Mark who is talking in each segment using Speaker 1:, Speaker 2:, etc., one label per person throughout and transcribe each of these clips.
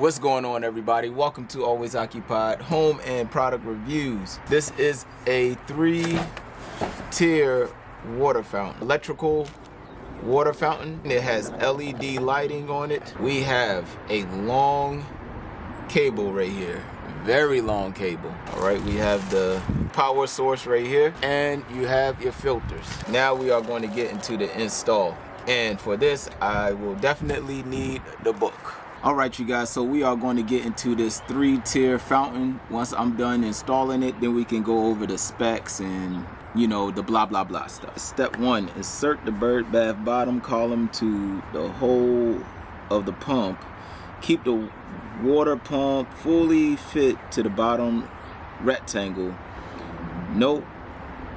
Speaker 1: What's going on, everybody? Welcome to Always Occupied Home and Product Reviews. This is a 3-tier water fountain, electrical water fountain. It has LED lighting on it. We have a long cable right here, very long cable. All right, we have the power source right here, and you have your filters. Now we are going to get into the install, and for this I will definitely need the book. All right, you guys, so we are going to get into this 3-tier fountain. Once I'm done installing it, then we can go over the specs and, you know, the blah blah blah stuff. Step 1, insert the bird bath bottom column to the hole of the pump. Keep the water pump fully fit to the bottom rectangle. Note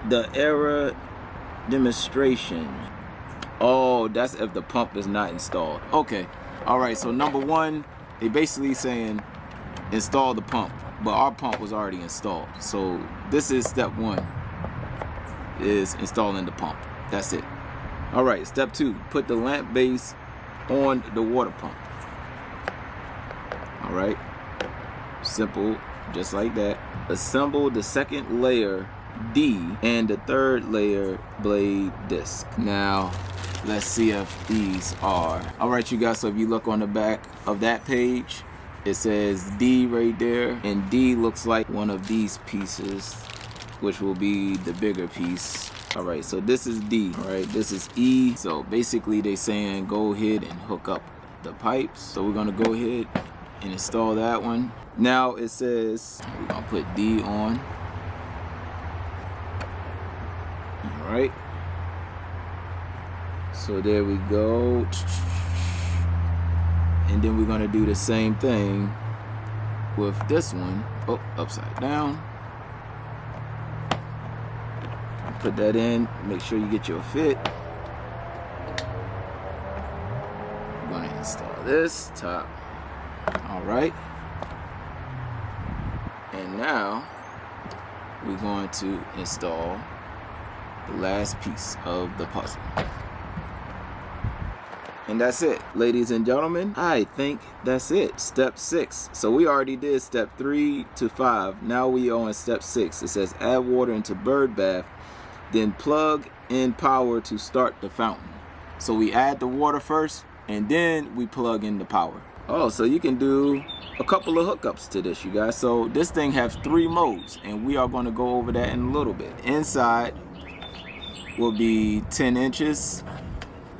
Speaker 1: the error demonstration. Oh, that's if the pump is not installed. Okay. All right, so number 1, they basically saying install the pump, but our pump was already installed. So this is step 1, is installing the pump. That's it. All right, step 2, put the lamp base on the water pump. All right, simple, just like that. Assemble the second layer D and the third layer blade disc. Now let's see if these are. All right, you guys, so if you look on the back of that page, it says D right there, and D looks like one of these pieces, which will be the bigger piece. All right, so this is D. All right, this is E. So basically they saying go ahead and hook up the pipes. So we're gonna go ahead and install that one. Now it says we're gonna put D on. All right, so there we go. And then we're gonna do the same thing with this one. Oh, upside down. Put that in, make sure you get your fit. I'm gonna install this top. All right, and now we're going to install the last piece of the puzzle. And that's it, ladies and gentlemen. I think that's it. Step 6. So we already did step 3 to 5. Now we are on step 6. It says add water into bird bath, then plug in power to start the fountain. So we add the water first, and then we plug in the power. Oh, so you can do a couple of hookups to this, you guys. So this thing has 3 modes, and we are going to go over that in a little bit. Inside will be 10 inches,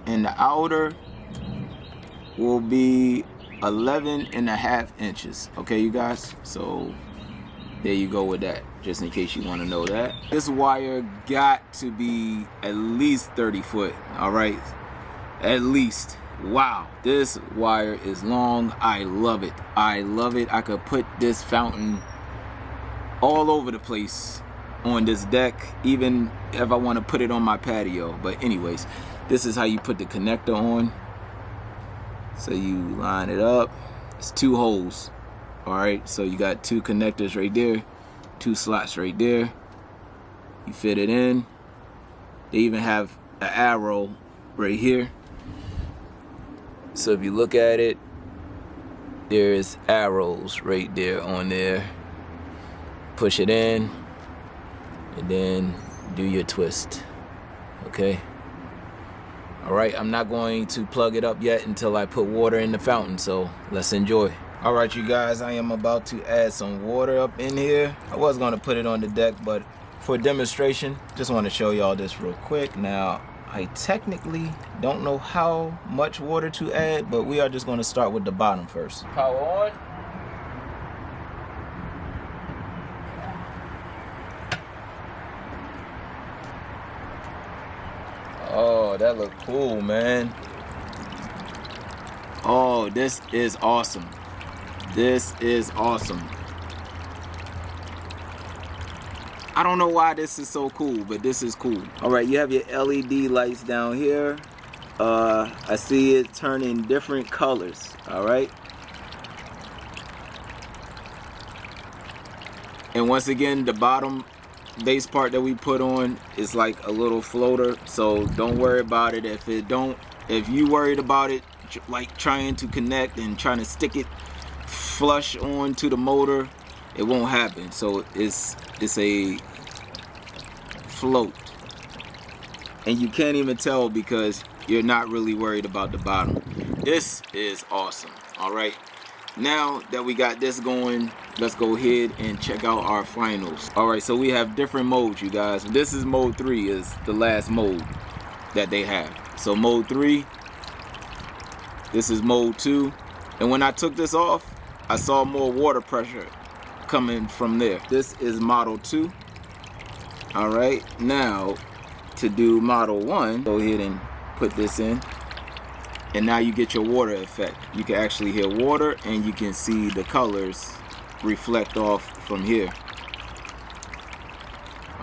Speaker 1: and the outer will be 11.5 inches. Okay, you guys, so there you go with that, just in case you want to know that. This wire got to be at least 30 foot. All right, at least. Wow, this wire is long. I love it. I love it. I could put this fountain all over the place on this deck, even if I want to put it on my patio. But anyways, this is how you put the connector on. So you line it up. It's 2 holes. All right, so you got 2 connectors right there, 2 slots right there. You fit it in. They even have an arrow right here. So if you look at it, there's arrows right there on there. Push it in, and then do your twist. Okay. All right, I'm not going to plug it up yet until I put water in the fountain, so let's enjoy. All right, you guys, I am about to add some water up in here. I was going to put it on the deck, but for demonstration, just want to show y'all this real quick. Now, I technically don't know how much water to add, but we are just going to start with the bottom first. Power on. Oh, that look cool, man. Oh, this is awesome. This is awesome. I don't know why this is so cool, but this is cool. All right, you have your LED lights down here. I see it turning different colors. All right. And once again, the bottom base part that we put on is like a little floater, so don't worry about it. If you worried about it like trying to connect and trying to stick it flush onto the motor, it won't happen. So it's a float, and you can't even tell because you're not really worried about the bottom. This is awesome. All right, now that we got this going, let's go ahead and check out our finals. All right, so we have different modes, you guys. This is mode 3, is the last mode that they have. So mode 3, this is mode 2, and when I took this off, I saw more water pressure coming from there. This is model 2. All right, now to do model 1, go ahead and put this in, and now you get your water effect. You can actually hear water, and you can see the colors reflect off from here.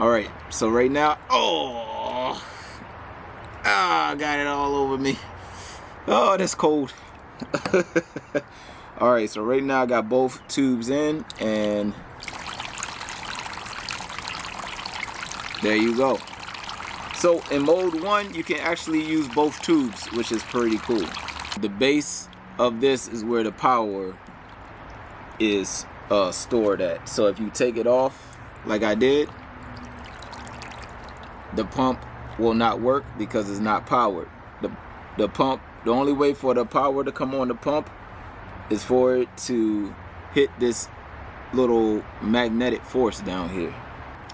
Speaker 1: All right, so right now, I got it all over me. Oh, that's cold. All right, so right now I got both tubes in, and there you go. So in mode 1, you can actually use both tubes, which is pretty cool. The base of this is where the power is stored at. So if you take it off, like I did, the pump will not work because it's not powered. The pump, the only way for the power to come on the pump is for it to hit this little magnetic force down here.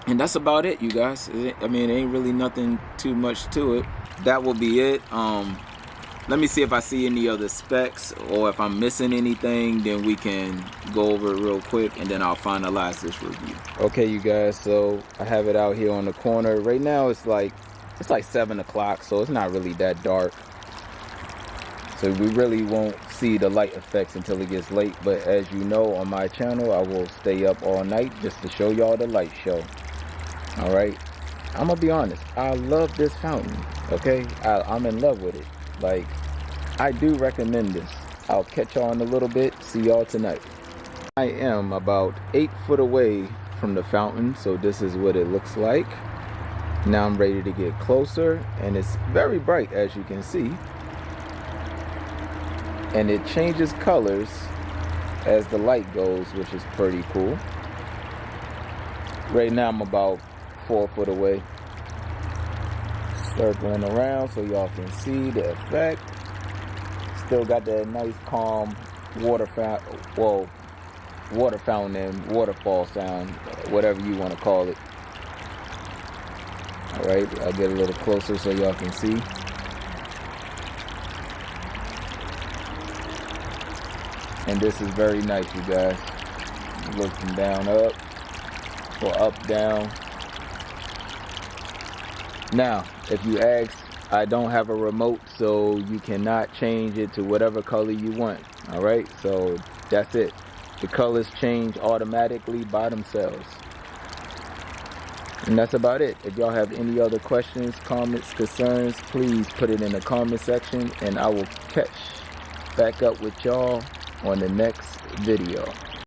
Speaker 1: And that's about it, you guys. I mean, it ain't really nothing too much to it. That will be it. Let me see if I see any other specs, or if I'm missing anything, then we can go over it real quick, and then I'll finalize this review. Okay, you guys, so I have it out here on the corner. Right now it's like 7 o'clock, so it's not really that dark. So we really won't see the light effects until it gets late. But as you know, on my channel, I will stay up all night just to show y'all the light show. All right, I'm gonna be honest, I love this fountain. Okay, I'm in love with it. Like, I do recommend this. I'll catch y'all in a little bit. See y'all tonight. I am about 8 foot away from the fountain, so this is what it looks like. Now I'm ready to get closer, and it's very bright, as you can see, and it changes colors as the light goes, which is pretty cool. Right now I'm about 4 foot away, circling around so y'all can see the effect. Still got that nice calm water fountain and waterfall sound, whatever you want to call it. All right, I'll get a little closer so y'all can see. And this is very nice, you guys. Looking down, up, or up, down. Now, if you ask, I don't have a remote, so you cannot change it to whatever color you want. All right, so that's it. The colors change automatically by themselves. And that's about it. If y'all have any other questions, comments, concerns, please put it in the comment section, and I will catch back up with y'all on the next video.